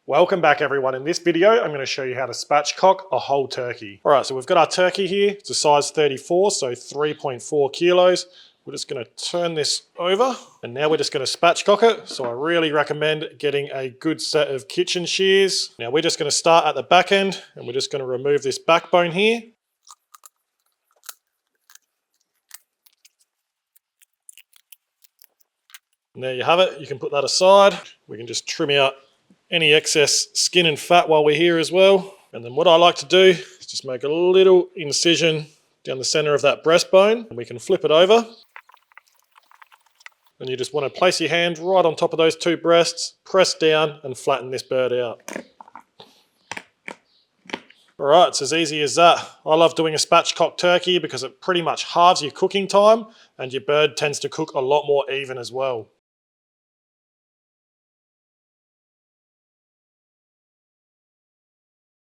Welcome back everyone. In this video, I'm going to show you how to spatchcock a whole turkey. All right, so we've got our turkey here. It's a size 34, so 3.4 kilos. We're just going to turn this over and now we're just going to spatchcock it. So I really recommend getting a good set of kitchen shears. Now we're just going to start at the back end and we're just going to remove this backbone here. And there you have it. You can put that aside. We can just trim out any excess skin and fat while we're here as well. And then what I like to do is just make a little incision down the center of that breastbone and we can flip it over. And you just want to place your hand right on top of those two breasts, press down and flatten this bird out. All right, it's as easy as that. I love doing a spatchcock turkey because it pretty much halves your cooking time and your bird tends to cook a lot more even as well.